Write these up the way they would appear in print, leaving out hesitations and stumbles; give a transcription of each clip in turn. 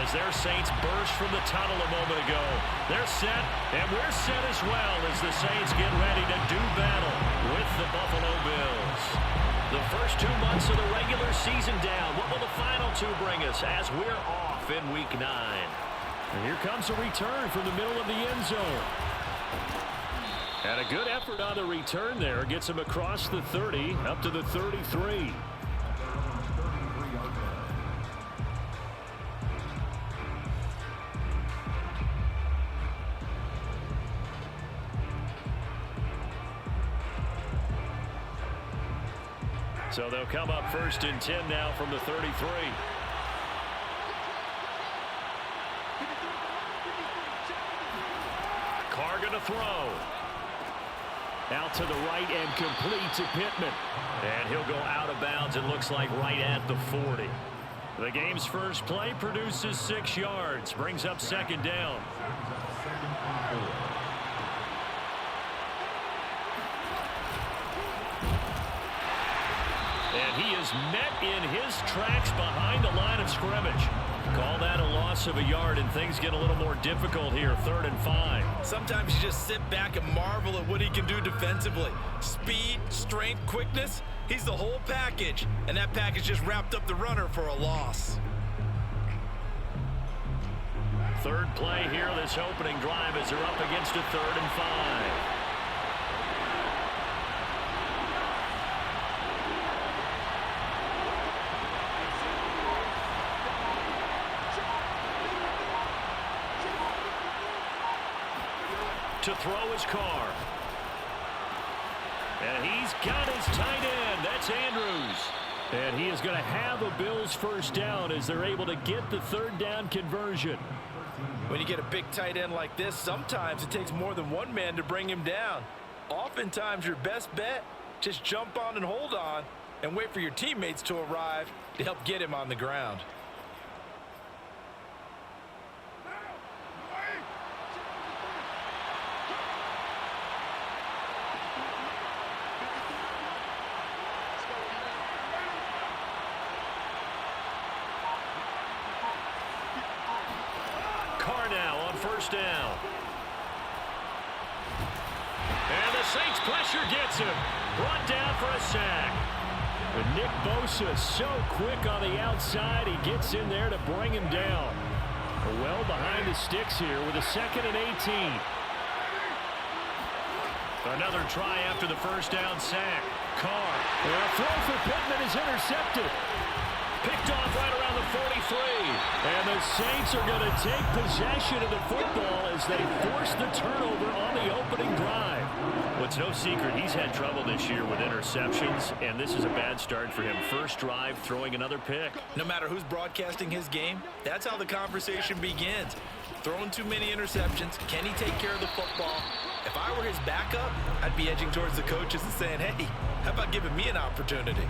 as their Saints burst from the tunnel a moment ago. They're set, and we're set as well as the Saints get ready to do battle with the Buffalo Bills. The first 2 months of the regular season down. What will the final 2 bring us as we're off in Week 9? And here comes a return from the middle of the end zone. And a good effort on the return there. Gets him across the 30, up to the 33. So they'll come up 1st and 10 now from the 33. Carr going to throw. Out to the right and complete to Pittman. And he'll go out of bounds, it looks like, right at the 40. The game's first play produces 6 yards. Brings up 2nd down. And he is met in his tracks behind the line of scrimmage. Call that a loss of a yard, and things get a little more difficult here. 3rd and 5. Sometimes you just sit back and marvel at what he can do defensively. Speed, strength, quickness. He's the whole package, and that package just wrapped up the runner for a loss. 3rd play here, this opening drive, as they're up against a 3rd and 5. To throw his Carr. And he's got his tight end. That's Andrews. And he is going to have a Bills first down as they're able to get the 3rd down conversion. When you get a big tight end like this, sometimes it takes more than one man to bring him down. Oftentimes your best bet, just jump on and hold on and wait for your teammates to arrive to help get him on the ground. Carr now on 1st down. And the Saints pressure gets him. Brought down for a sack. But Nick Bosa so quick on the outside. He gets in there to bring him down. Well behind the sticks here with a 2nd and 18. Another try after the 1st down sack. Carr. And a throw for Pittman is intercepted. Picked off right around the 43. And the Saints are going to take possession of the football as they force the turnover on the opening drive. Well, it's no secret he's had trouble this year with interceptions, and this is a bad start for him. First drive, throwing another pick. No matter who's broadcasting his game, that's how the conversation begins. Throwing too many interceptions. Can he take care of the football? If I were his backup, I'd be edging towards the coaches and saying, hey, how about giving me an opportunity?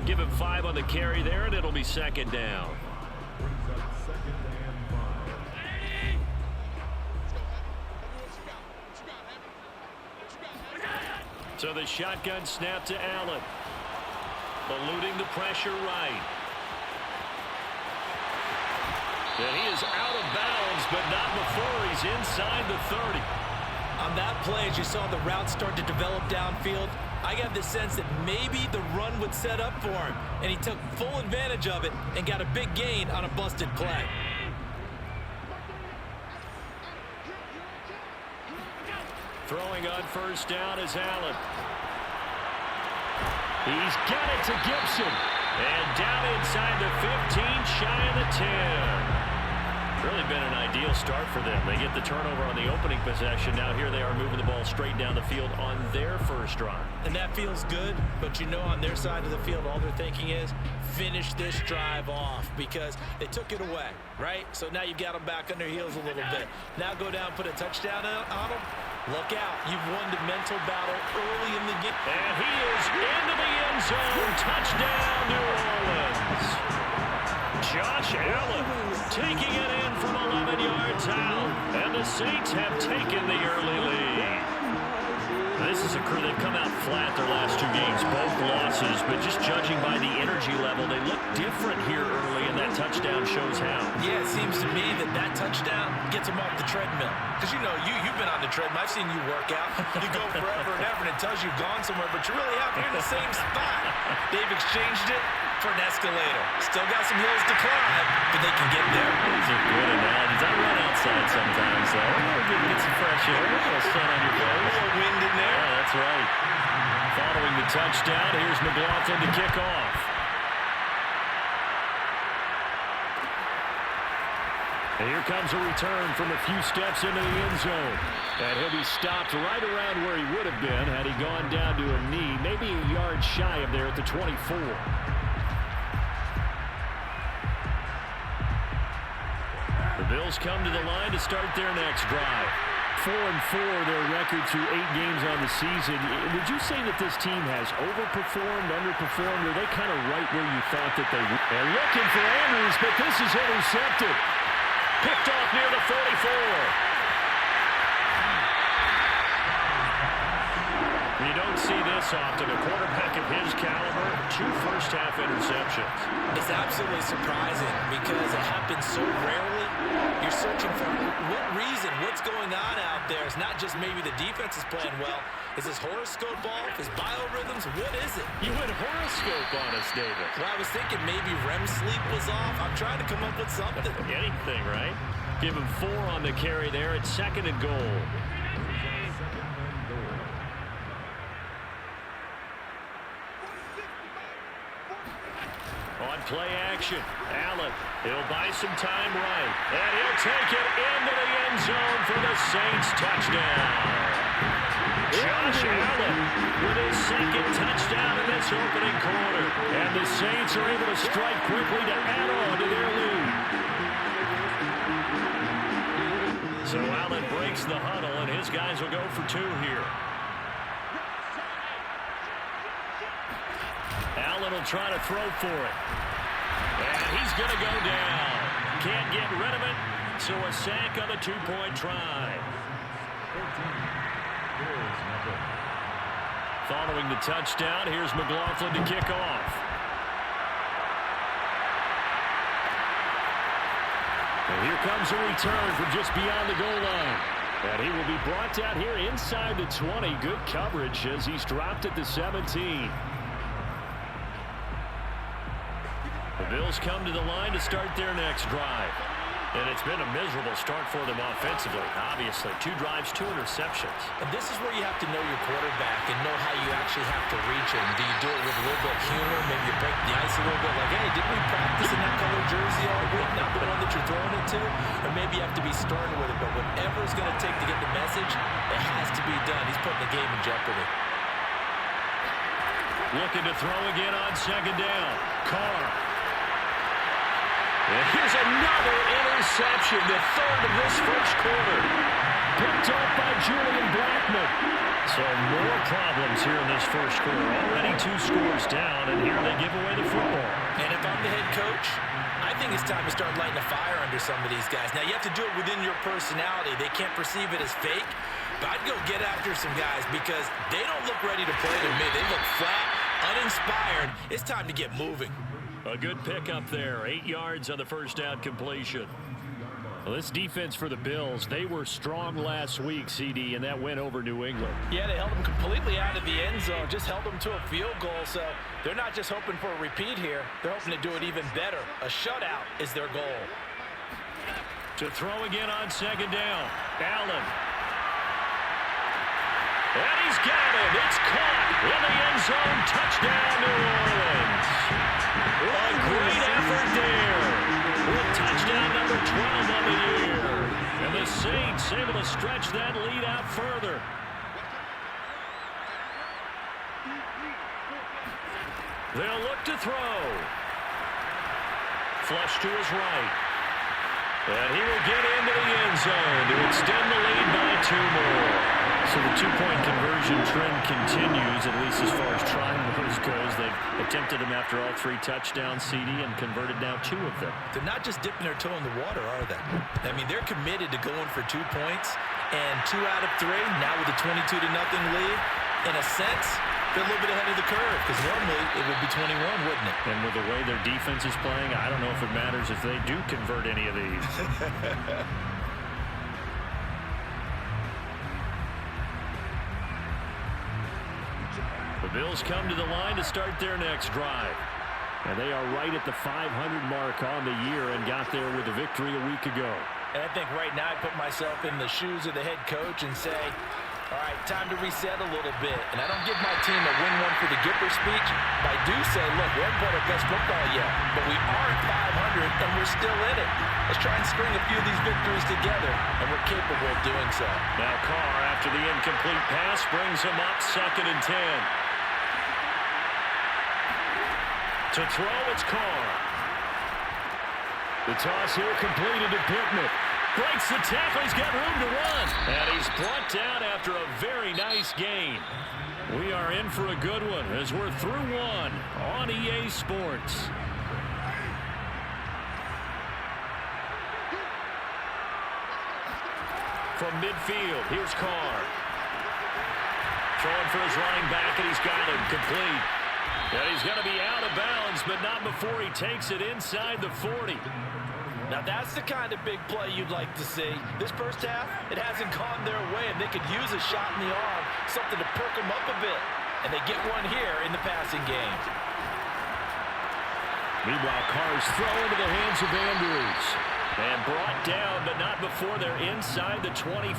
Give him 5 on the carry there, and it'll be 2nd down. So the shotgun snap to Allen. Eluding the pressure right. And he is out of bounds, but not before he's inside the 30. On that play, as you saw the route start to develop downfield, I got the sense that maybe the run would set up for him, and he took full advantage of it and got a big gain on a busted play. Throwing on 1st down is Allen. He's got it to Gibson. And down inside the 15, shy of the 10. Really been an ideal start for them. They get the turnover on the opening possession. Now here they are moving the ball straight down the field on their first drive. And that feels good, but you know on their side of the field all they're thinking is finish this drive off because they took it away, right? So now you've got them back on their heels a little bit. Now go down, put a touchdown on them. Look out. You've won the mental battle early in the game. And he is into the end zone. Touchdown, New Orleans. Josh Allen taking it in from 11 yards out. And the Saints have taken the early lead. This is a crew that come out flat their last 2 games, both losses, but just judging by the energy level, they look different here early, and that touchdown shows how. Yeah, it seems to me that touchdown gets them off the treadmill. Because, you know, you've been on the treadmill. I've seen you work out. You go forever and ever, and it tells you you've gone somewhere, but you really haven't. You're in the same spot. They've exchanged it for an escalator. Still got some hills to climb, but they can get there. These are good analogies. I run outside sometimes, though. Get some fresh air, a little sun on your face. A little wind in there. Yeah, that's right. Following the touchdown, here's McLaughlin to kick off. And here comes a return from a few steps into the end zone. And he'll be stopped right around where he would have been had he gone down to a knee, maybe a yard shy of there at the 24. The Bills come to the line to start their next drive. 4-4 their record through 8 games on the season. Would you say that this team has overperformed, underperformed, or are they kind of right where you thought that they would? They're looking for Andrews, but this is intercepted. Picked off near the 44. You don't see this often. A quarterback of his caliber, 2 first-half interceptions. It's absolutely surprising because it happens so rarely. You're searching for what reason, what's going on out there. It's not just maybe the defense is playing well. Is this horoscope off? Is biorhythms? What is it? You went horoscope on us, David. Well, I was thinking maybe REM sleep was off. I'm trying to come up with something. Anything, right? Give him 4 on the carry there at 2nd and goal. On play action, Allen, he'll buy some time right, and he'll take it into the end zone for the Saints touchdown. Josh Allen with his 2nd touchdown in this opening quarter, and the Saints are able to strike quickly to add on to their lead. So Allen breaks the huddle, and his guys will go for 2 here. Allen will try to throw for it. And he's going to go down. Can't get rid of it, so a sack on the 2-point try. Following the touchdown, here's McLaughlin to kick off. And here comes a return from just beyond the goal line. And he will be brought down here inside the 20. Good coverage as he's dropped at the 17. The Bills come to the line to start their next drive. And it's been a miserable start for them offensively, obviously. 2 drives, 2 interceptions. And this is where you have to know your quarterback and know how you actually have to reach him. Do you do it with a little bit of humor? Maybe you break the ice a little bit like, hey, didn't we practice in that color jersey all week? Not the one that you're throwing it to? Or maybe you have to be stern with it. But whatever it's going to take to get the message, it has to be done. He's putting the game in jeopardy. Looking to throw again on 2nd down. Carr. And here's another interception, the 3rd of this first quarter. Picked up by Julian Blackman. So more problems here in this first quarter. Already 2 scores down, and here they give away the football. And if I'm the head coach, I think it's time to start lighting a fire under some of these guys. Now, you have to do it within your personality. They can't perceive it as fake. But I'd go get after some guys because they don't look ready to play to me. They look flat, uninspired. It's time to get moving. A good pickup there. 8 yards on the first down completion. Well, this defense for the Bills, they were strong last week, CD, and that win over New England. Yeah, they held them completely out of the end zone, just held them to a field goal. So they're not just hoping for a repeat here. They're hoping to do it even better. A shutout is their goal. To throw again on 2nd down. Allen. And he's got it. It's caught in the end zone. Touchdown, New Orleans. A great effort there. With touchdown number 12 on the year. And the Saints able to stretch that lead out further. They'll look to throw. Flush to his right. And he will get into the end zone to extend the lead by 2 more. So the 2-point conversion trend continues, at least as far as trying those goes. They've attempted them after all 3 touchdowns, CD, and converted now 2 of them. They're not just dipping their toe in the water, are they? I mean, they're committed to going for 2 points, and 2 out of 3, now with a 22-0 lead, in a sense, they're a little bit ahead of the curve because normally it would be 21, wouldn't it? And with the way their defense is playing, I don't know if it matters if they do convert any of these. The Bills come to the line to start their next drive. And they are right at the 500 mark on the year and got there with a victory a week ago. And I think right now I put myself in the shoes of the head coach and say, all right, time to reset a little bit. And I don't give my team a win one for the Gipper speech, but I do say, look, we haven't played our best football yet, but we are at 500 and we're still in it. Let's try and string a few of these victories together, and we're capable of doing so. Now Carr, after the incomplete pass, brings him up 2nd and 10. To throw, it's Carr. The toss here completed to Pittman. Breaks the tackle. He's got room to run. And he's brought down after a very nice gain. We are in for a good one as we're through one on EA Sports. From midfield, here's Carr. Throwing for his running back, and he's got him complete. And he's going to be out of bounds, but not before he takes it inside the 40. Now that's the kind of big play you'd like to see. This first half, it hasn't gone their way, and they could use a shot in the arm, something to perk them up a bit. And they get one here in the passing game. Meanwhile, Carr's throw into the hands of Andrews. And brought down, but not before they're inside the 25.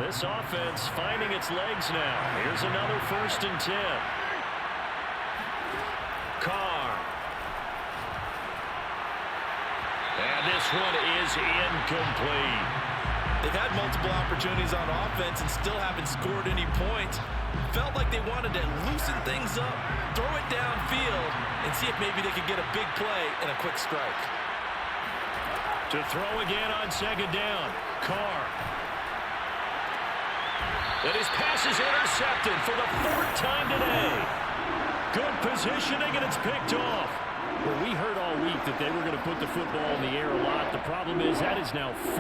This offense finding its legs now. Here's another 1st and 10. Carr. And this one is incomplete. They've had multiple opportunities on offense and still haven't scored any points. Felt like they wanted to loosen things up, throw it downfield, and see if maybe they could get a big play and a quick strike. To throw again on 2nd down. Carr. And his pass is intercepted for the 4th time today. Good positioning, and it's picked off. Well, we heard all week that they were going to put the football in the air a lot. The problem is that is now 4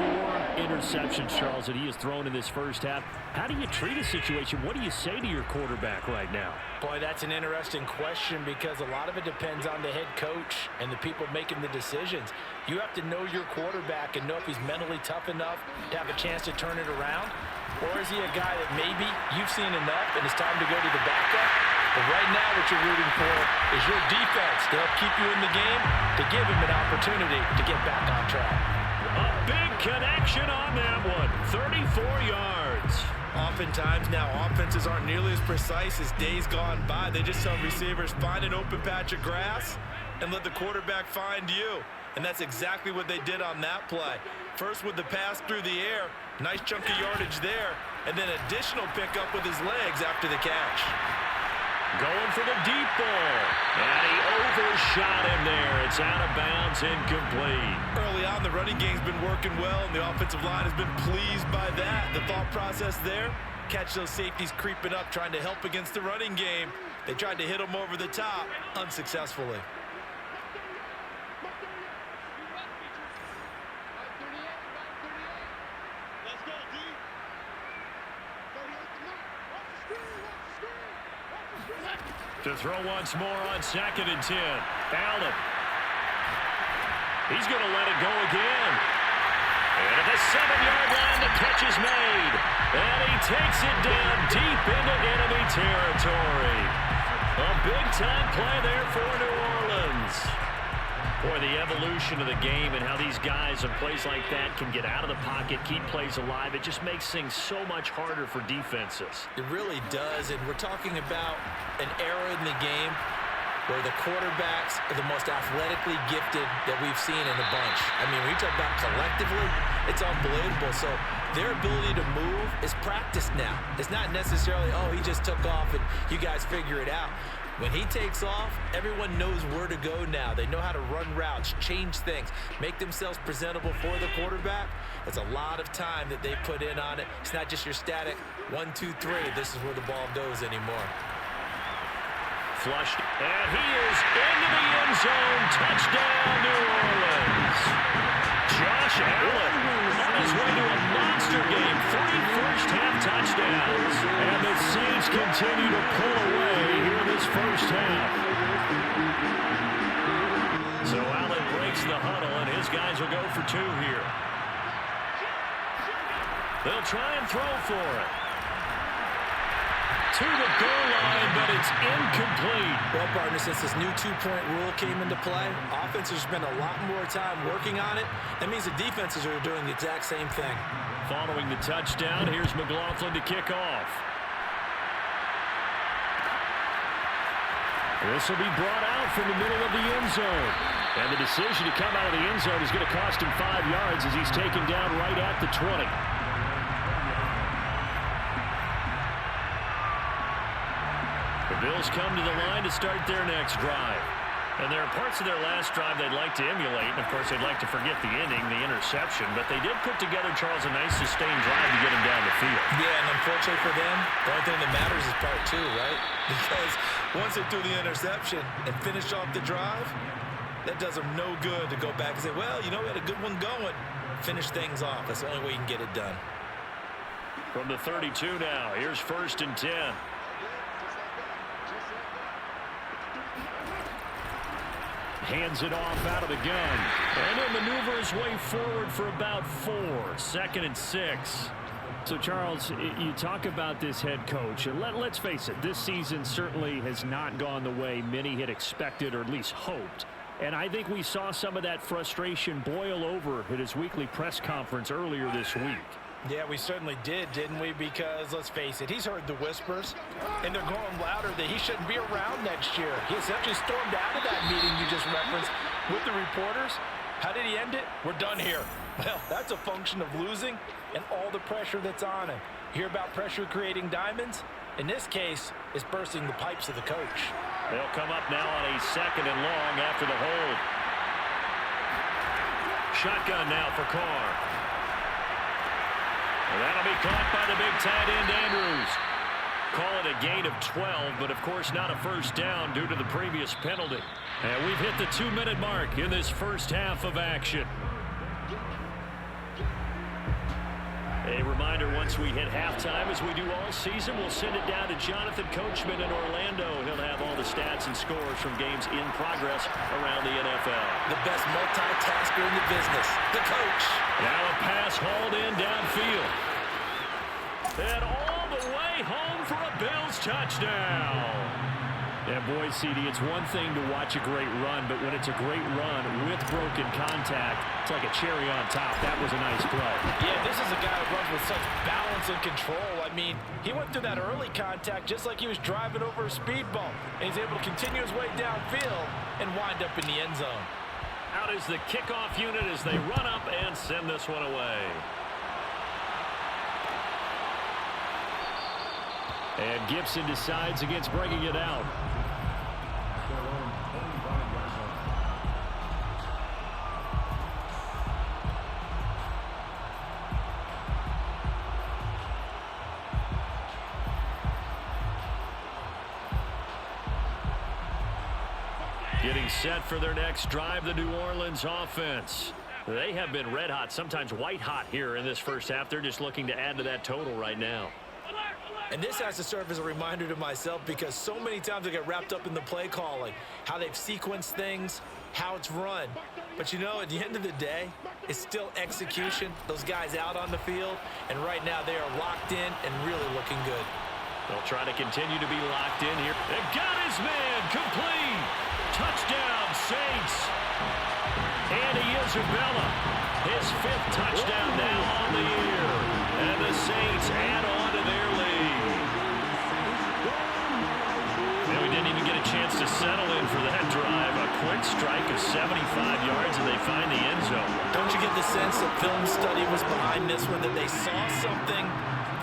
interceptions, Charles, that he has thrown in this first half. How do you treat a situation? What do you say to your quarterback right now? Boy, that's an interesting question because a lot of it depends on the head coach and the people making the decisions. You have to know your quarterback and know if he's mentally tough enough to have a chance to turn it around. Or is he a guy that maybe you've seen enough and it's time to go to the backup? But right now what you're rooting for is your defense to help keep you in the game, to give him an opportunity to get back on track. A big connection on that one. 34 yards. Oftentimes now offenses aren't nearly as precise as days gone by. They just tell receivers, find an open patch of grass and let the quarterback find you. And that's exactly what they did on that play. First with the pass through the air, nice chunk of yardage there, and then additional pickup with his legs after the catch. Going for the deep ball. And he overshot him there. It's out of bounds, incomplete. Early on, the running game's been working well, and the offensive line has been pleased by that. The thought process there, catch those safeties creeping up, trying to help against the running game. They tried to hit him over the top, unsuccessfully. To throw once more on 2nd and 10. Allen. He's going to let it go again. And at the 7-yard line, the catch is made. And he takes it down deep into enemy territory. A big-time play there for New Orleans. Boy, the evolution of the game and how these guys in plays like that can get out of the pocket, keep plays alive, it just makes things so much harder for defenses. It really does, and we're talking about an era in the game where the quarterbacks are the most athletically gifted that we've seen in a bunch. I mean, when you talk about collectively, it's unbelievable. So their ability to move is practiced now. It's not necessarily, oh, he just took off and you guys figure it out. When he takes off, everyone knows where to go now. They know how to run routes, change things, make themselves presentable for the quarterback. That's a lot of time that they put in on it. It's not just your static 1, 2, 3. This is where the ball goes anymore. Flushed, and he is into the end zone. Touchdown, New Orleans. Josh Allen on his way to a monster game. 3 first-half touchdowns. And the Saints continue to pull away here in this first half. So Allen breaks the huddle, and his guys will go for two here. They'll try and throw for it. To the goal line, but it's incomplete. Well, partner, since this new two-point rule came into play, offenses spend a lot more time working on it. That means the defenses are doing the exact same thing. Following the touchdown, here's McLaughlin to kick off. This will be brought out from the middle of the end zone. And the decision to come out of the end zone is going to cost him 5 yards as he's taken down right at the 20. The Bills come to the line to start their next drive. And there are parts of their last drive they'd like to emulate. And, of course, they'd like to forget the ending, the interception. But they did put together, Charles, a nice sustained drive to get him down the field. Yeah, and unfortunately for them, the only thing that matters is part two, right? Because once they threw the interception and finished off the drive, that does them no good to go back and say, well, you know, we had a good one going. Finish things off. That's the only way you can get it done. From the 32 now, here's 1st and 10. Hands it off out of the gun. And he'll maneuver his way forward for about 4. 2nd and 6. So, Charles, you talk about this head coach, and let's face it, this season certainly has not gone the way many had expected or at least hoped. And I think we saw some of that frustration boil over at his weekly press conference earlier this week. Yeah, we certainly did, didn't we? Because, let's face it, he's heard the whispers, and they're growing louder that he shouldn't be around next year. He essentially stormed out of that meeting you just referenced with the reporters. How did he end it? We're done here. Well, that's a function of losing and all the pressure that's on him. You hear about pressure creating diamonds? In this case, it's bursting the pipes of the coach. They'll come up now on a 2nd and long after the hold. Shotgun now for Carr. And that'll be caught by the big tight end, Andrews. Call it a gain of 12, but of course not a first down due to the previous penalty. And we've hit the 2-minute mark in this first half of action. A reminder, once we hit halftime, as we do all season, we'll send it down to Jonathan Coachman in Orlando. He'll have all the stats and scores from games in progress around the NFL. The best multitasker in the business, the coach. Now a pass hauled in downfield. And all the way home for a Bills touchdown. Yeah, boy, CD, it's one thing to watch a great run, but when it's a great run with broken contact, it's like a cherry on top. That was a nice play. Yeah, this is a guy who runs with such balance and control. I mean, he went through that early contact just like he was driving over a speed bump. And he's able to continue his way downfield and wind up in the end zone. Out is the kickoff unit as they run up and send this one away. And Gibson decides against bringing it out. Getting set for their next drive, the New Orleans offense. They have been red hot, sometimes white hot here in this first half. They're just looking to add to that total right now. And this has to serve as a reminder to myself because so many times I get wrapped up in the play calling, how they've sequenced things, how it's run. But, you know, at the end of the day, it's still execution. Those guys out on the field, and right now they are locked in and really looking good. They'll try to continue to be locked in here. They got his man complete. Touchdown, Saints. Andy Isabella, his 5th touchdown now on the year. And the Saints add on to their lead. And we didn't even get a chance to settle in for that drive. A quick strike of 75 yards, and they find the end zone. Don't you get the sense that film study was behind this one, that they saw something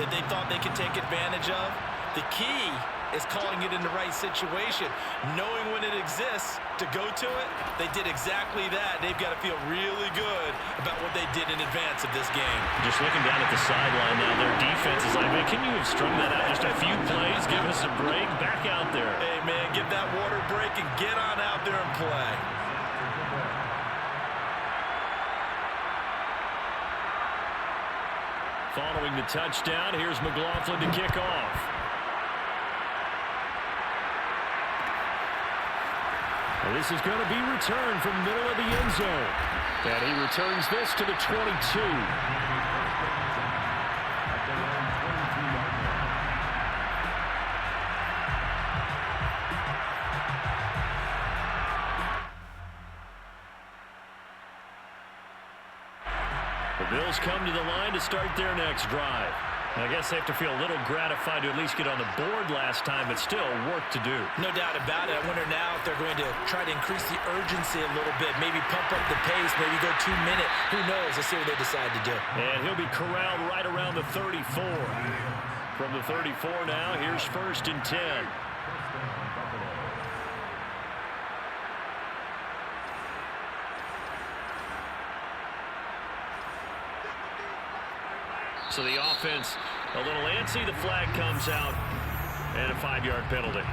that they thought they could take advantage of? The key is calling it in the right situation. Knowing when it exists to go to it, they did exactly that. They've got to feel really good about what they did in advance of this game. Just looking down at the sideline now, their defense is like, man, can you have strung that out just a few plays? Give us a break. Back out there. Hey, man, get that water break and get on out there and play. Following the touchdown, here's McLaughlin to kick off. And this is going to be returned from the middle of the end zone. And he returns this to the 22. The Bills come to the line to start their next drive. I guess they have to feel a little gratified to at least get on the board last time, but still work to do. No doubt about it. I wonder now if they're going to try to increase the urgency a little bit, maybe pump up the pace, maybe go 2 minutes. Who knows? Let's see what they decide to do. And he'll be corralled right around the 34. From the 34 now, here's 1st and 10. So the offense a little antsy. The flag comes out and a 5-yard penalty.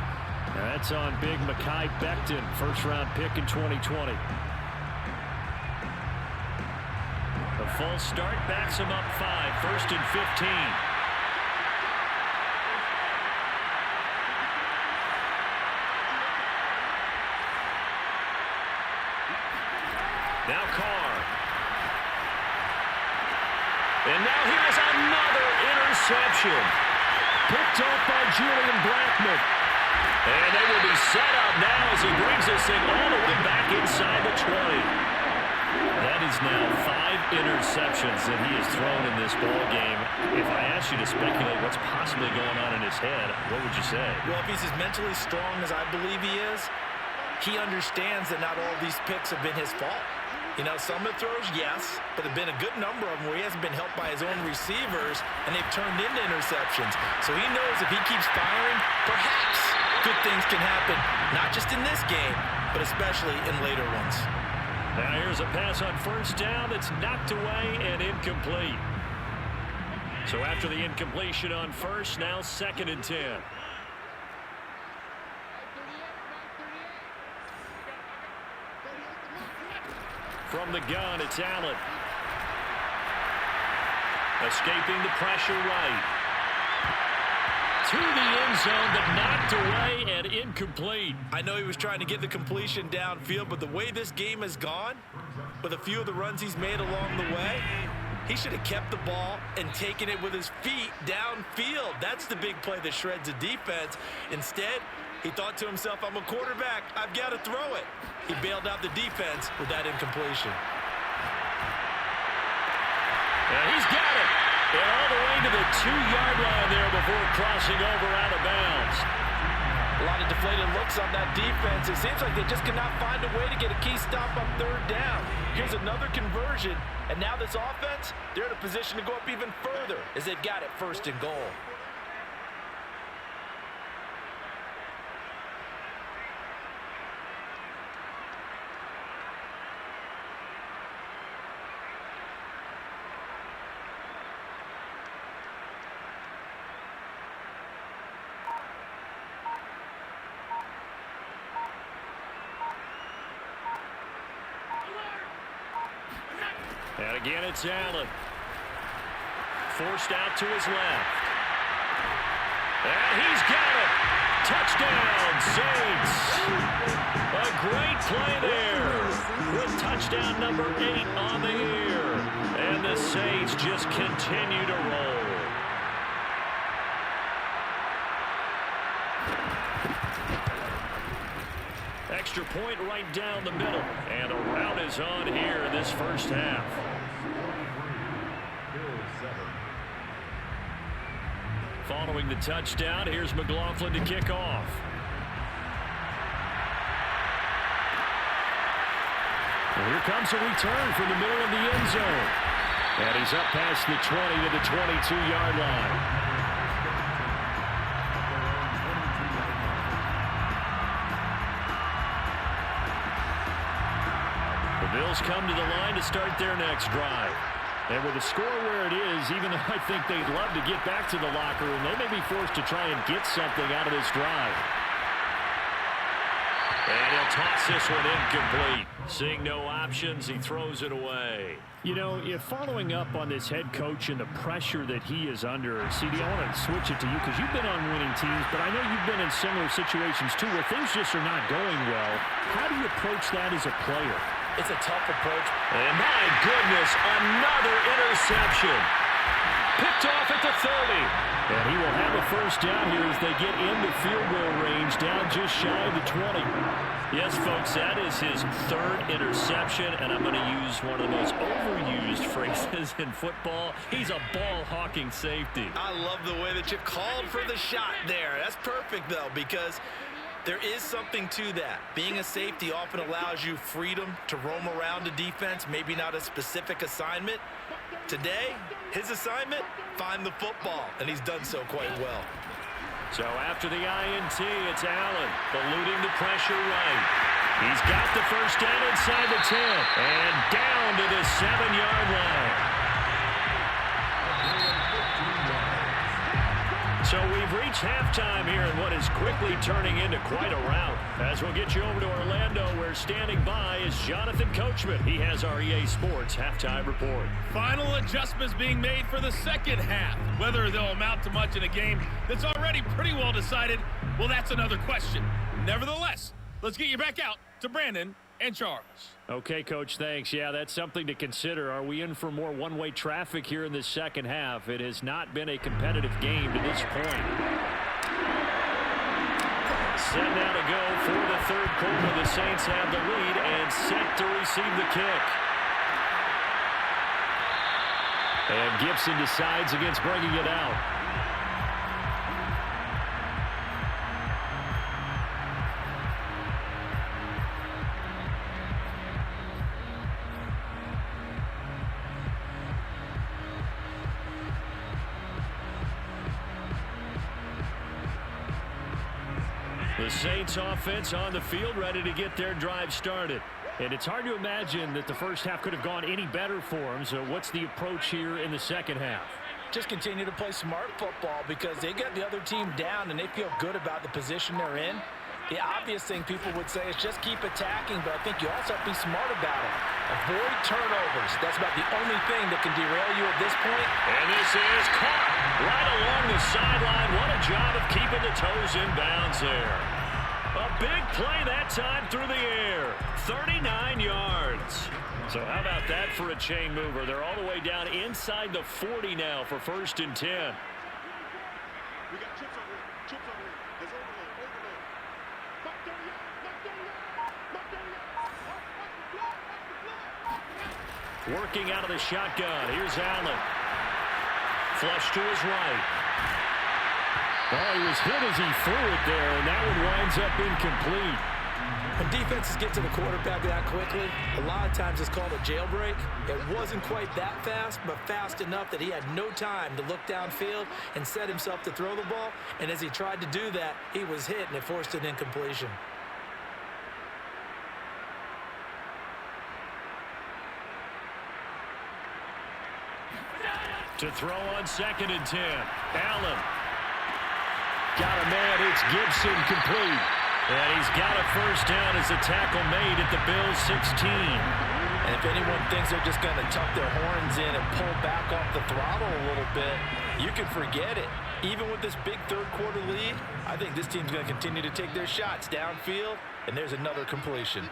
That's on big Mekhi Becton, first-round pick in 2020. A false start backs him up 5, 1st and 15. Now Carr. And now here's another interception. Picked off by Julian Blackmon. And they will be set up now as he brings this thing all the way back inside the 20. That is now 5 interceptions that he has thrown in this ball game. If I asked you to speculate what's possibly going on in his head, what would you say? Well, if he's as mentally strong as I believe he is, he understands that not all these picks have been his fault. You know, some of the throws, yes, but there have been a good number of them where he hasn't been helped by his own receivers, and they've turned into interceptions. So he knows if he keeps firing, perhaps good things can happen, not just in this game, but especially in later ones. Now here's a pass on 1st down that's knocked away and incomplete. So after the incompletion on 1st, now 2nd and 10. From the gun, it's Allen. Escaping the pressure right. To the end zone, but knocked away and incomplete. I know he was trying to get the completion downfield, but the way this game has gone, with a few of the runs he's made along the way, he should have kept the ball and taken it with his feet downfield. That's the big play that shreds a defense. Instead, he thought to himself, I'm a quarterback. I've got to throw it. He bailed out the defense with that incompletion. And he's got it. And all the way to the 2-yard line there before crossing over out of bounds. A lot of deflated looks on that defense. It seems like they just cannot find a way to get a key stop on 3rd down. Here's another conversion. And now this offense, they're in a position to go up even further as they've got it 1st and goal. And again, it's Allen. Forced out to his left. And he's got it. Touchdown, Saints. A great play there. With touchdown number 8 on the year. And the Saints just continue to roll. Extra point right down the middle. And the rout is on here in this 1st half. Following the touchdown, here's McLaughlin to kick off. And here comes a return from the middle of the end zone. And he's up past the 20 to the 22-yard line. Bills come to the line to start their next drive. And with the score where it is, even though I think they'd love to get back to the locker room, they may be forced to try and get something out of this drive. And he'll toss this one incomplete. Seeing no options, he throws it away. You know, if following up on this head coach and the pressure that he is under, CD, I want to switch it to you because you've been on winning teams, but I know you've been in similar situations too where things just are not going well. How do you approach that as a player? It's a tough approach. And my goodness, another interception. Picked off at the 30. And he will have a first down here as they get into field goal range, down just shy of the 20. Yes, folks, that is his third interception, and I'm going to use one of the most overused phrases in football. He's a ball-hawking safety. I love the way that you called for the shot there. That's perfect, though, because there is something to that. Being a safety often allows you freedom to roam around the defense, maybe not a specific assignment. Today, his assignment, find the football, and he's done so quite well. So after the INT, it's Allen eluding the pressure right. He's got the first down inside the 10 and down to the 7-yard line. So we've reached halftime here in what is quickly turning into quite a rout. As we'll get you over to Orlando, where standing by is Jonathan Coachman. He has our EA Sports halftime report. Final adjustments being made for the second half. Whether they'll amount to much in a game that's already pretty well decided, well, that's another question. Nevertheless, let's get you back out to Brandon and Charles. Okay, Coach, thanks. Yeah, that's something to consider. Are we in for more one-way traffic here in this second half? It has not been a competitive game to this point. Set now to go for the third quarter. The Saints have the lead and set to receive the kick. And Gibson decides against bringing it out. The Saints offense on the field, ready to get their drive started. And it's hard to imagine that the first half could have gone any better for them. So what's the approach here in the second half? Just continue to play smart football because they got the other team down and they feel good about the position they're in. The obvious thing people would say is just keep attacking, but I think you also have to be smart about it. Avoid turnovers. That's about the only thing that can derail you at this point. And this is caught right along the sideline. What a job of keeping the toes in bounds there. A big play that time through the air. 39 yards. So how about that for a chain mover? They're all the way down inside the 40 now for 1st and 10. We got chips over here. Chips over here. There's overload. Working out of the shotgun. Here's Allen. Flush to his right. Oh, he was hit as he threw it there, and that one winds up incomplete. When defenses get to the quarterback that quickly, a lot of times it's called a jailbreak. It wasn't quite that fast, but fast enough that he had no time to look downfield and set himself to throw the ball. And as he tried to do that, he was hit, and it forced an incompletion. To throw on 2nd and 10. Allen. Got a man. It's Gibson complete. And he's got a first down as the tackle made at the Bills' 16. And if anyone thinks they're just going to tuck their horns in and pull back off the throttle a little bit, you can forget it. Even with this big third-quarter lead, I think this team's going to continue to take their shots downfield, and there's another completion.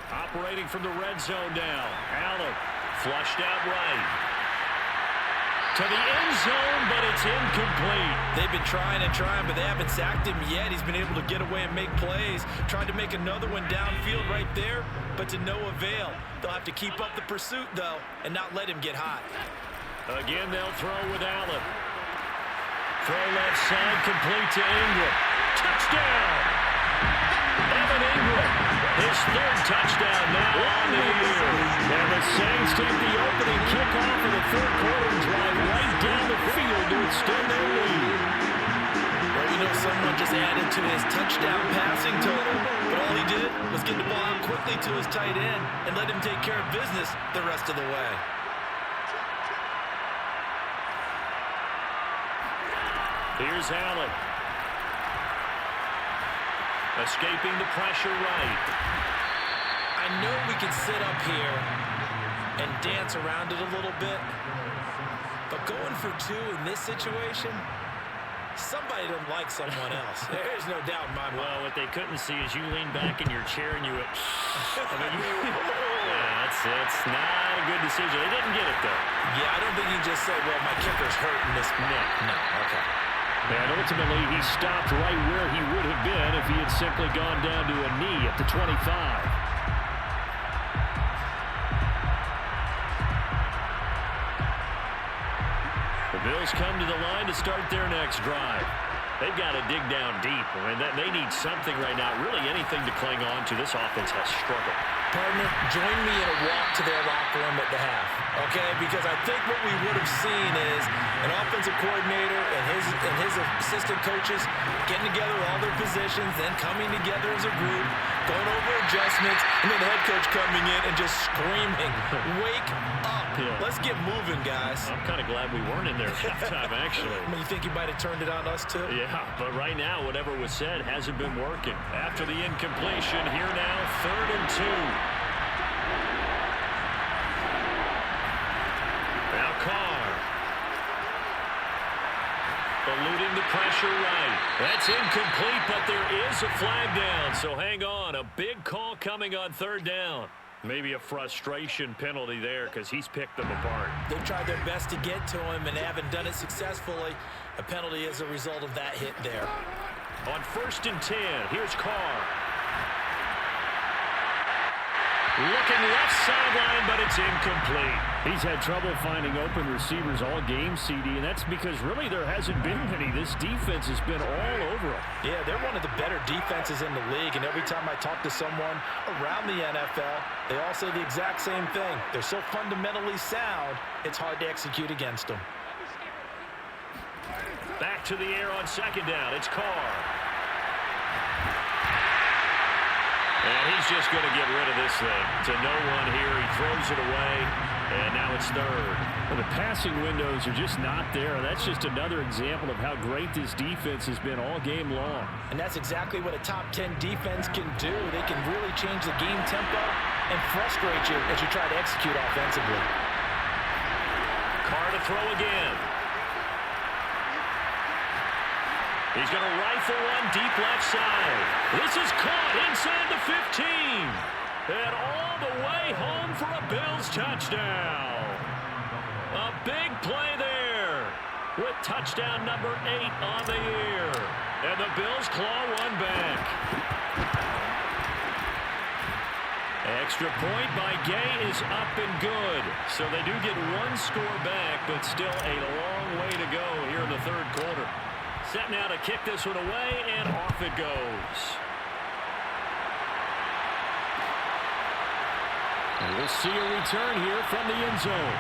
Operating from the red zone now. Allen flushed out right. To the end zone, but it's incomplete. They've been trying and trying, but they haven't sacked him yet. He's been able to get away and make plays. Tried to make another one downfield right there, but to no avail. They'll have to keep up the pursuit, though, and not let him get hot. Again, they'll throw with Allen. Throw left side, complete to Ingram. Touchdown! Evan Ingram, his 3rd touchdown now on the year. And the Saints take the opening kickoff of the 3rd quarter and drive right down the field to extend their lead. Well, you know, someone just added to his touchdown passing total, but all he did was get the ball out quickly to his tight end and let him take care of business the rest of the way. Here's Allen. Escaping the pressure right. I know we can sit up here and dance around it a little bit, but going for two in this situation, somebody doesn't like someone else. There's no doubt in my mind. Well, what they couldn't see is you lean back in your chair and you went, yeah, it's not a good decision. They didn't get it, though. Yeah, I don't think you just say, well, my kicker's hurting this spot. No, okay. And ultimately, he stopped right where he would have been if he had simply gone down to a knee at the 25. The Bills come to the line to start their next drive. They've got to dig down deep. I mean, they need something right now, really anything to cling on to. This offense has struggled. Partner, join me in a walk to their locker room at the half, okay? Because I think what we would have seen is an offensive coordinator and his assistant coaches getting together all their positions, then coming together as a group, going over adjustments, and then the head coach coming in and just screaming, wake up. Yeah. Let's get moving, guys. I'm kind of glad we weren't in there at halftime, actually. I mean, you think you might have turned it on us, too? Yeah, but right now, whatever was said hasn't been working. After the incompletion, here now, 3rd and 2. Now Carr. Eluding the pressure right. That's incomplete, but there is a flag down, so hang on. A big call coming on 3rd down. Maybe a frustration penalty there because he's picked them apart. They've tried their best to get to him and haven't done it successfully. A penalty is a result of that hit there. On 1st and 10, here's Carr. Looking left sideline, but it's incomplete. He's had trouble finding open receivers all game, CD, and that's because really there hasn't been many. This defense has been all over him. Yeah, they're one of the better defenses in the league, and every time I talk to someone around the NFL, they all say the exact same thing. They're so fundamentally sound, it's hard to execute against them. Back to the air on 2nd down. It's Carr. And he's just going to get rid of this thing. To no one here. He throws it away, and now it's 3rd. Well, the passing windows are just not there. That's just another example of how great this defense has been all game long. And that's exactly what a top 10 defense can do. They can really change the game tempo and frustrate you as you try to execute offensively. Carr to throw again. He's going to rifle one deep left side. This is caught inside the 15. And all the way home for a Bills touchdown. A big play there with touchdown number 8 on the year. And the Bills claw one back. Extra point by Gay is up and good. So they do get one score back, but still a long way to go here in the 3rd quarter. Set now to kick this one away, and off it goes. And we'll see a return here from the end zone.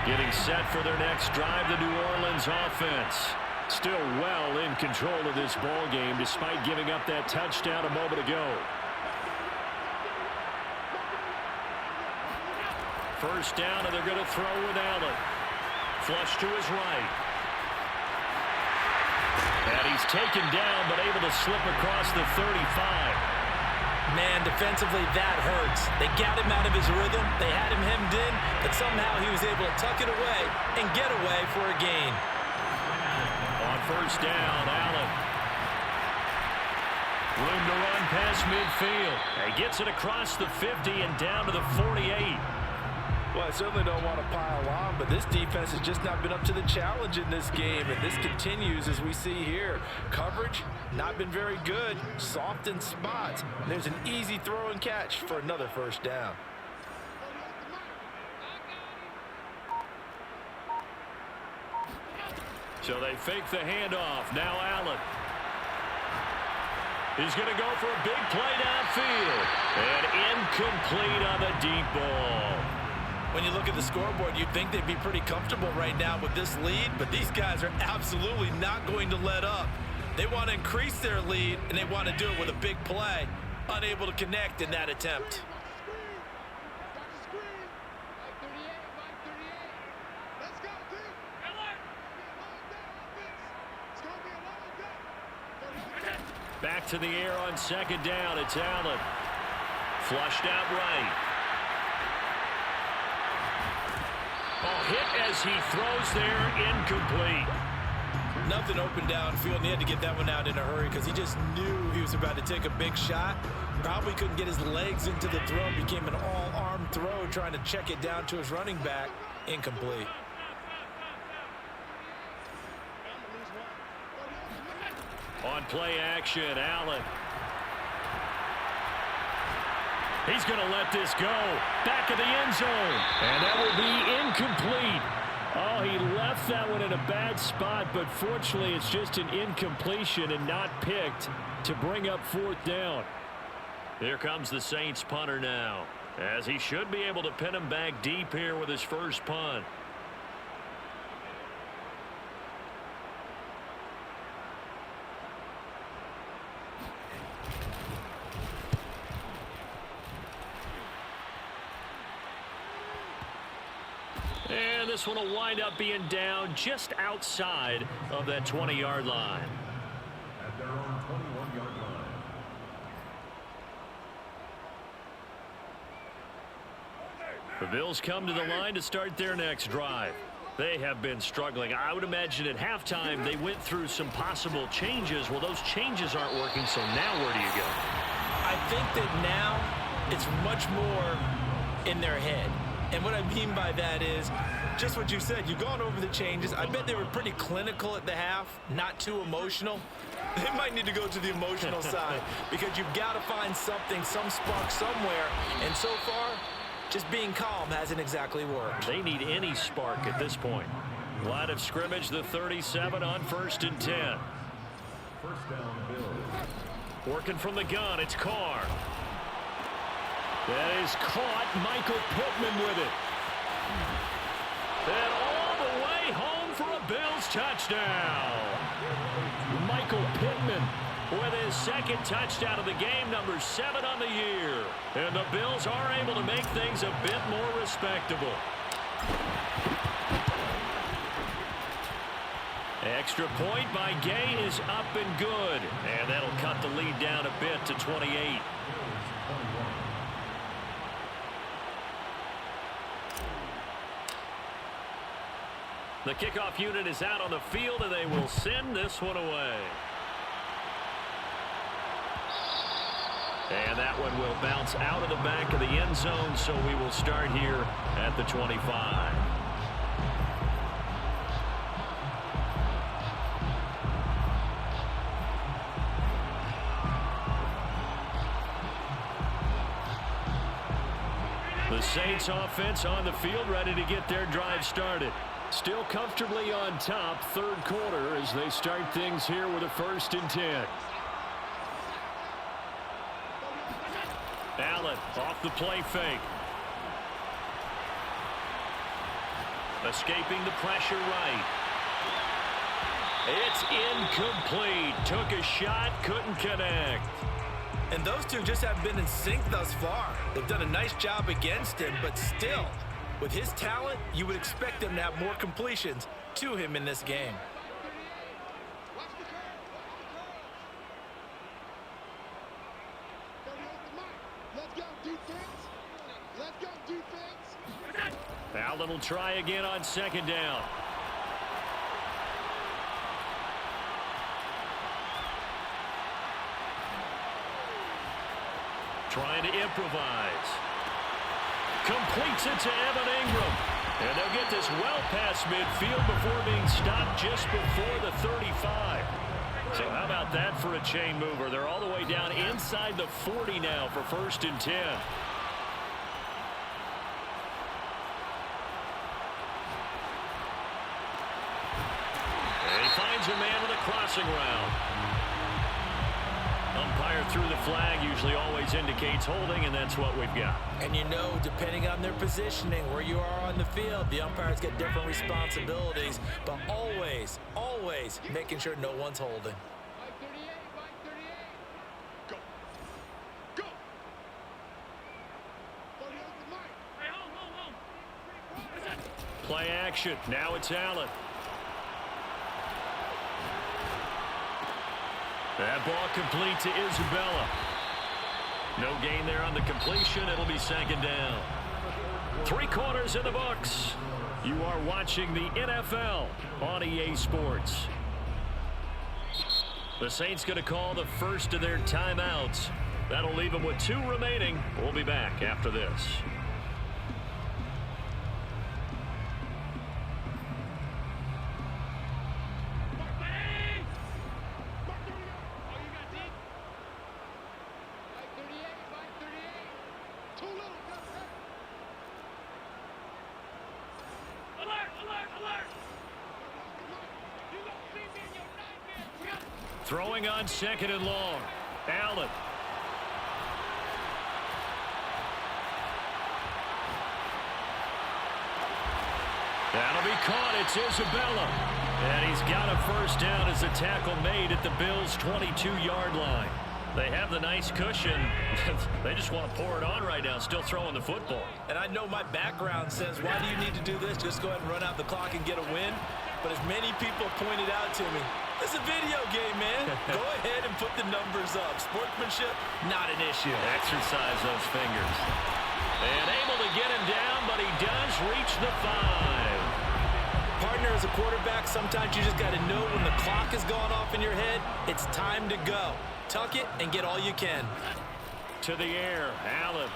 Getting set for their next drive, the New Orleans offense. Still well in control of this ball game, despite giving up that touchdown a moment ago. 1st down, and they're going to throw with Allen. Flush to his right. And he's taken down, but able to slip across the 35. Man, defensively, that hurts. They got him out of his rhythm. They had him hemmed in, but somehow he was able to tuck it away and get away for a gain. On 1st down, Allen. Room to run past midfield. He gets it across the 50 and down to the 48. Well, I certainly don't want to pile on, but this defense has just not been up to the challenge in this game, and this continues as we see here. Coverage, not been very good. Soft in spots. There's an easy throw and catch for another 1st down. So they fake the handoff. Now Allen. He's going to go for a big play downfield. And incomplete on the deep ball. When you look at the scoreboard, you'd think they'd be pretty comfortable right now with this lead, but these guys are absolutely not going to let up. They want to increase their lead, and they want to do it with a big play. unable to connect in that attempt. Back to the air on second down. It's Allen. Flushed out right. Oh, hit as he throws there. Incomplete. Nothing open downfield, and he had to get that one out in a hurry because he just knew he was about to take a big shot. Probably couldn't get his legs into the throw. Became an all-arm throw, trying to check it down to his running back. Incomplete. On play action, Allen. He's going to let this go. Back of the end zone. And that will be incomplete. Oh, he left that one in a bad spot, but fortunately it's just an incompletion and not picked to bring up fourth down. Here comes the Saints punter now, as he should be able to pin him back deep here with his first punt. And this one will wind up being down just outside of that 20-yard line. At their own 21-yard line. The Bills come to the line to start their next drive. They have been struggling. I would imagine at halftime they went through some possible changes. Well, those changes aren't working, so now where do you go? I think that now it's much more in their head. And what I mean by that is just what you said. You've gone over the changes. I bet they were pretty clinical at the half, not too emotional. They might need to go to the emotional side because you've got to find something, some spark somewhere. And so far, just being calm hasn't exactly worked. They need any spark at this point. Line of scrimmage, the 37 on 1st and 10. First down, Bills. Working from the gun, it's Carr. That is caught. Michael Pittman with it. And all the way home for a Bills touchdown. Michael Pittman with his second touchdown of the game, number 7 on the year. And the Bills are able to make things a bit more respectable. Extra point by Gay is up and good. And that'll cut the lead down a bit to 28. The kickoff unit is out on the field, and they will send this one away. And that one will bounce out of the back of the end zone, so we will start here at the 25. The Saints offense on the field, ready to get their drive started. Still comfortably on top, third quarter, as they start things here with a 1st and 10. Allen off the play fake. Escaping the pressure right. It's incomplete. Took a shot, couldn't connect. And those two just have been in sync thus far. They've done a nice job against him, but still, with his talent, you would expect them to have more completions to him in this game. Allen will try again on second down. Trying to improvise. Completes it to Evan Ingram. And they'll get this well past midfield before being stopped just before the 35. So how about that for a chain mover? They're all the way down inside the 40 now for 1st and 10. And he finds a man with a crossing route. Umpire threw the flag, usually always indicates holding, and that's what we've got. And you know, depending on their positioning, where you are on the field, the umpires get different responsibilities, but always, always making sure no one's holding. Go. Go. Play action. Now it's Allen. That ball complete to Isabella. No gain there on the completion. It'll be second down. 3 quarters in the books. You are watching the NFL on EA Sports. The Saints going to call the first of their timeouts. That'll leave them with 2 remaining. We'll be back after this. Throwing on second and long. Allen. That'll be caught. It's Isabella. And he's got a first down as the tackle made at the Bills' 22-yard line. They have the nice cushion. They just want to pour it on right now, still throwing the football. And I know my background says, why do you need to do this? Just go ahead and run out the clock and get a win. But as many people pointed out to me, it's a video game, man. Go ahead and put the numbers up. Sportsmanship, not an issue. Exercise those fingers. And able to get him down, but he does reach the 5. Partner, as a quarterback, sometimes you just got to know when the clock is going off in your head, it's time to go. Tuck it and get all you can. To the air, Allen.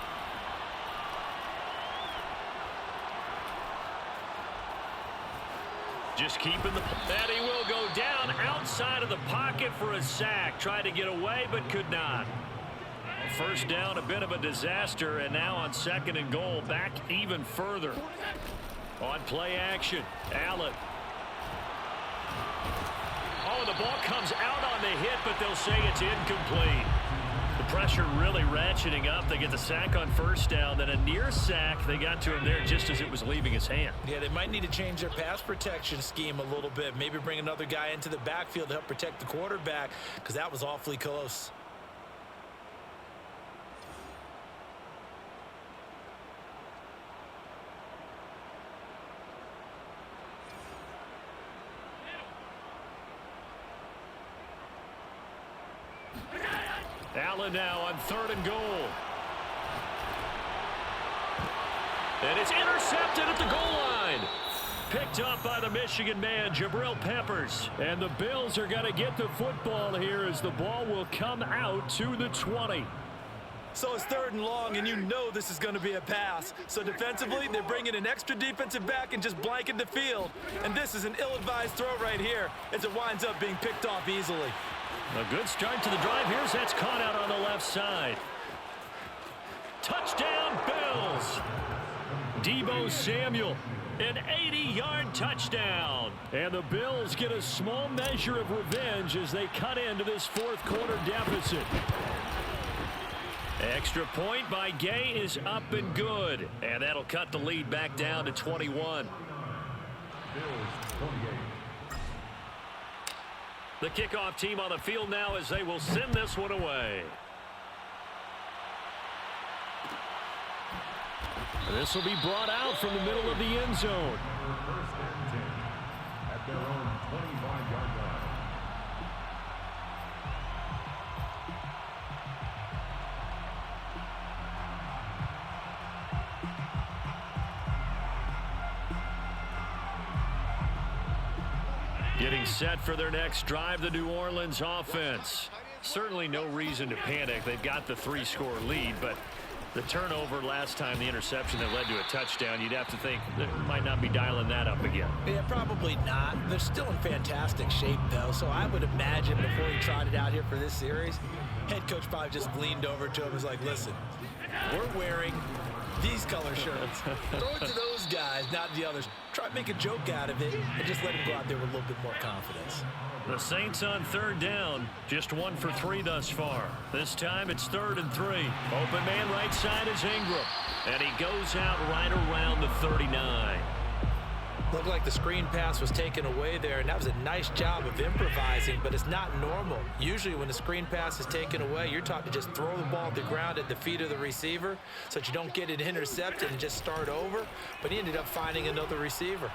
Just keeping the... And he will go down outside of the pocket for a sack. Tried to get away, but could not. First down, a bit of a disaster, and now on second and goal, back even further. On play action, Allen. Oh, the ball comes out on the hit, but they'll say it's incomplete. The pressure really ratcheting up. They get the sack on first down, then a near sack. They got to him there just as it was leaving his hand. Yeah, they might need to change their pass protection scheme a little bit. Maybe bring another guy into the backfield to help protect the quarterback, because that was awfully close. Allen now on third and goal. And it's intercepted at the goal line. Picked up by the Michigan man, Jabril Peppers. And the Bills are going to get the football here as the ball will come out to the 20. So it's third and long, and you know this is going to be a pass. So defensively, they're bringing an extra defensive back and just blanking the field. And this is an ill-advised throw right here as it winds up being picked off easily. A good start to the drive. Here's that's caught out on the left side. Touchdown, Bills. Deebo Samuel, an 80-yard touchdown. And the Bills get a small measure of revenge as they cut into this fourth quarter deficit. Extra point by Gay is up and good. And that'll cut the lead back down to 21. Bills 28. The kickoff team on the field now as they will send this one away. This will be brought out from the middle of the end zone. First and 10 at their own 25-yard line. Getting set for their next drive, the New Orleans offense. Certainly no reason to panic. They've got the 3-score lead, but the turnover last time, the interception that led to a touchdown, you'd have to think they might not be dialing that up again. Yeah, probably not. They're still in fantastic shape, though, so I would imagine before he trotted out here for this series, head coach probably just leaned over to him and was like, listen, we're wearing these color shirts. Throw it to those guys, not the others. Try to make a joke out of it and just let him go out there with a little bit more confidence. The Saints on third down, just 1 for 3 thus far. This time it's 3rd and 3. Open man right side is Ingram. And he goes out right around the 39. Looked like the screen pass was taken away there, and that was a nice job of improvising, but it's not normal. Usually when the screen pass is taken away, you're taught to just throw the ball at the ground at the feet of the receiver so that you don't get it intercepted and just start over, but he ended up finding another receiver.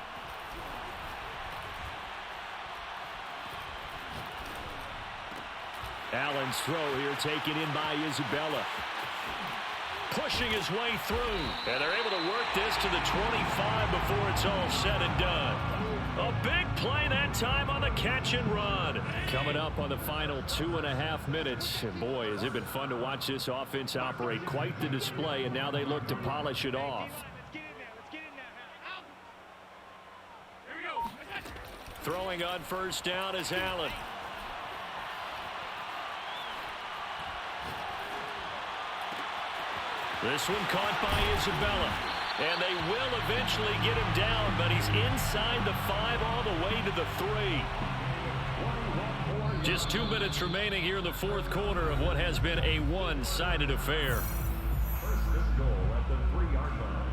Allen's throw here taken in by Isabella. Pushing his way through. And they're able to work this to the 25 before it's all said and done. A big play that time on the catch and run. Coming up on the final 2.5 minutes. And boy, has it been fun to watch this offense operate. Quite the display, and now they look to polish it off. Throwing on first down is Allen. This one caught by Isabella. And they will eventually get him down, but he's inside the 5 all the way to the 3. Just 2 minutes remaining here in the fourth quarter of what has been a one-sided affair. First and goal at the 3-yard line.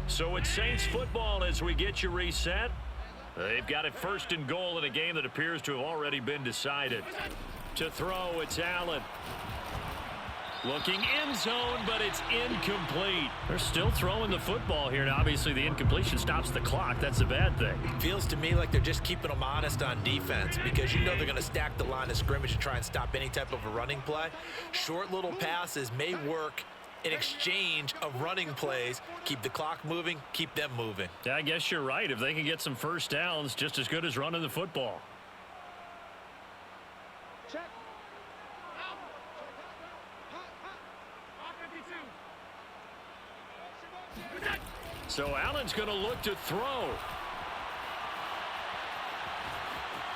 So it's Saints football as we get you reset. They've got it first and goal in a game that appears to have already been decided. To throw, it's Allen. Looking end zone, but it's incomplete. They're still throwing the football here, and obviously the incompletion stops the clock. That's a bad thing. Feels to me like they're just keeping them honest on defense because you know they're going to stack the line of scrimmage to try and stop any type of a running play. Short little passes may work in exchange of running plays. Keep the clock moving, keep them moving. Yeah, I guess you're right. If they can get some first downs, just as good as running the football. Check. So Allen's going to look to throw.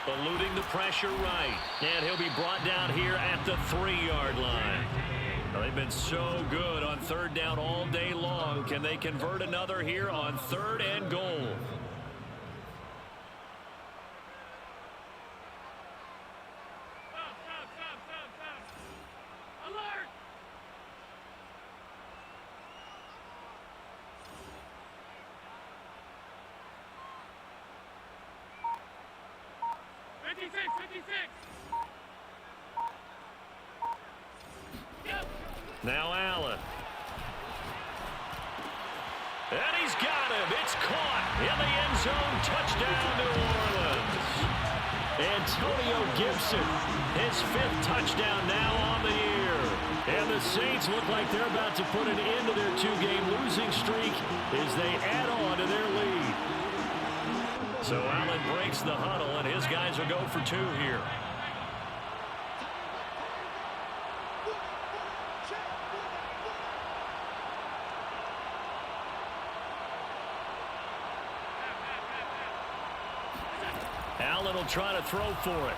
Eluding the pressure right. And he'll be brought down here at the 3-yard line. Well, they've been so good on third down all day long. Can they convert another here on 3rd and goal? Alert! Now Allen. And he's got him. It's caught in the end zone. Touchdown, New Orleans. Antonio Gibson, his 5th touchdown now on the year. And the Saints look like they're about to put an end to their 2-game losing streak as they add on to their lead. So Allen breaks the huddle, and his guys will go for 2 here. Allen will try to throw for it.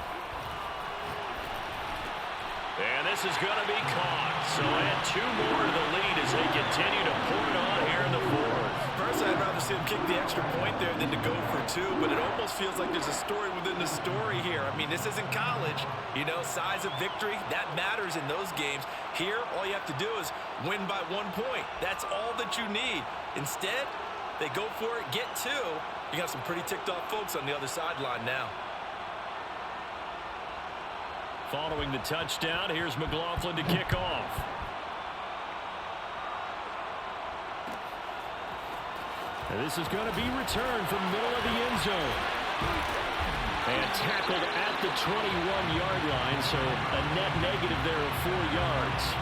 And this is going to be caught. So add 2 more to the lead as they continue to pour it on here in the 4th. Personally, I'd rather see him kick the extra point there than to go for 2, but it almost feels like there's a story within the story here. I mean, this isn't college. You know, size of victory, that matters in those games. Here, all you have to do is win by 1 point. That's all that you need. Instead, they go for it, get 2. You got some pretty ticked off folks on the other sideline now. Following the touchdown, here's McLaughlin to kick off. And this is going to be returned from the middle of the end zone. And tackled at the 21-yard line, so a net negative there of 4 yards.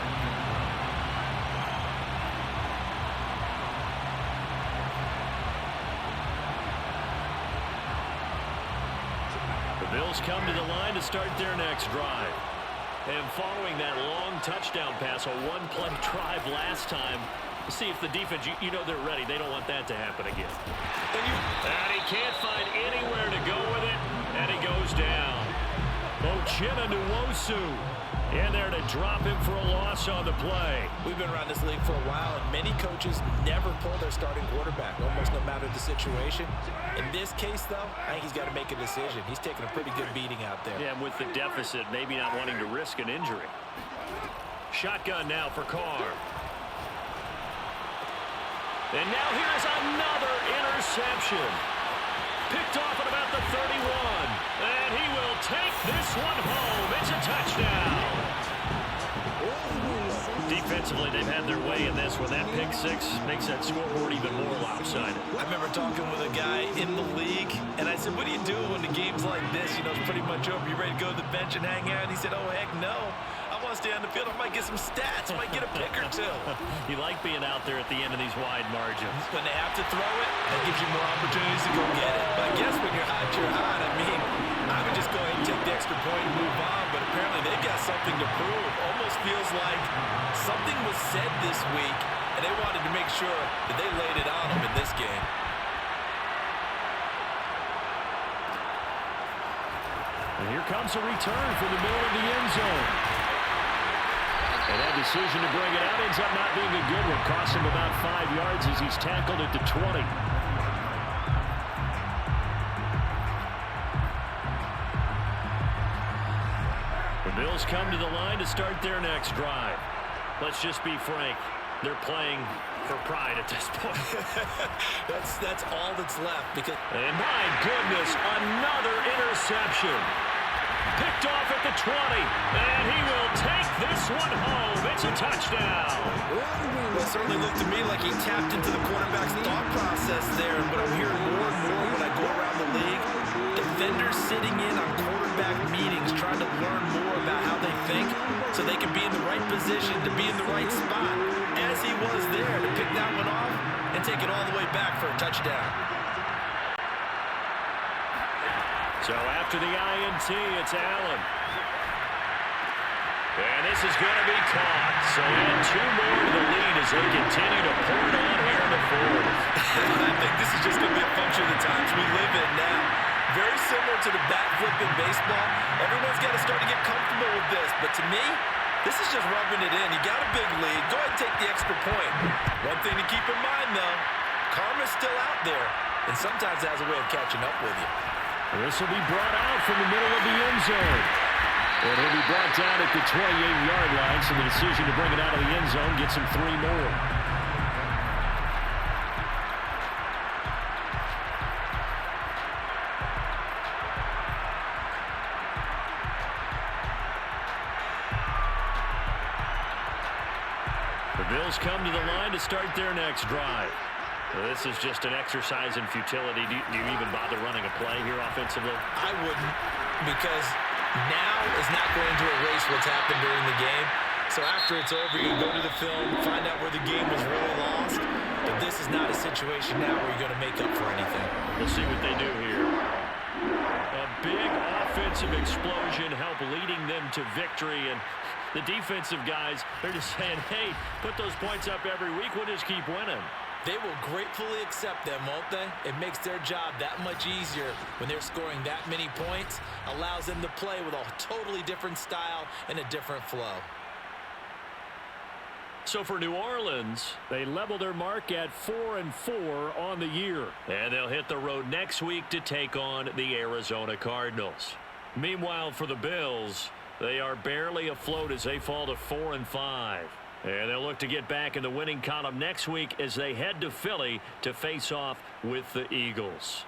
The Bills come to the line to start their next drive. And following that long touchdown pass, a 1-play drive last time, see if the defense, you know they're ready. They don't want that to happen again. And he can't find anywhere to go with it, and he goes down. Nwosu in there to drop him for a loss on the play. We've been around this league for a while, and many coaches never pull their starting quarterback, almost no matter the situation. In this case, though, I think he's got to make a decision. He's taking a pretty good beating out there. Yeah, and with the deficit, maybe not wanting to risk an injury. Shotgun now for Carr. And now here's another interception. Picked off at about the 31. And he will take this one home. It's a touchdown. Defensively, they've had their way in this. When that pick six makes that scoreboard even more lopsided. I remember talking with a guy in the league, and I said, what do you do when the game's like this? You know, it's pretty much over. You ready to go to the bench and hang out? And he said, oh, heck no. I want to stay on the field. I might get some stats. I might get a pick or two. You like being out there at the end of these wide margins. When they have to throw it, that gives you more opportunities to go get it. But I guess when you're hot, you're hot. I mean, I would just go ahead and take the extra point and move on. But apparently they've got something to prove. Almost feels like something was said this week, and they wanted to make sure that they laid it on them in this game. And here comes a return from the middle of the end zone. And that decision to bring it out ends up not being a good one. Cost him about 5 yards as he's tackled at the 20. The Bills come to the line to start their next drive. Let's just be frank. They're playing for pride at this point. That's all that's left. And my goodness, another interception. Picked off at the 20, and he will take this one home. It's a touchdown. Well, it certainly looked to me like he tapped into the quarterback's thought process there, but I'm hearing more and more when I go around the league. Defenders sitting in on quarterback meetings trying to learn more about how they think so they can be in the right position to be in the right spot, as he was there to pick that one off and take it all the way back for a touchdown. So after the INT, it's Allen. And this is going to be caught. So add 2 more to the lead as they continue to pour it on here in the fourth. I think this is just going to be a function of the times we live in now. Very similar to the bat flip in baseball. Everyone's got to start to get comfortable with this. But to me, this is just rubbing it in. You got a big lead. Go ahead and take the extra point. One thing to keep in mind, though, karma's still out there. And sometimes it has a way of catching up with you. This will be brought out from the middle of the end zone. And he'll be brought down at the 28-yard line, so the decision to bring it out of the end zone gets him 3 more. The Bills come to the line to start their next drive. Well, this is just an exercise in futility. Do you even bother running a play here offensively? I wouldn't, because now is not going to erase what's happened during the game. So after it's over, you go to the film, find out where the game was really lost. But this is not a situation now where you're going to make up for anything. We'll see what they do here. A big offensive explosion helped leading them to victory. And the defensive guys, they're just saying, hey, put those points up every week. We'll just keep winning. They will gratefully accept them, won't they? It makes their job that much easier when they're scoring that many points. Allows them to play with a totally different style and a different flow. So for New Orleans, they level their mark at 4-4 on the year. And they'll hit the road next week to take on the Arizona Cardinals. Meanwhile, for the Bills, they are barely afloat as they fall to 4-5. And they'll look to get back in the winning column next week as they head to Philly to face off with the Eagles.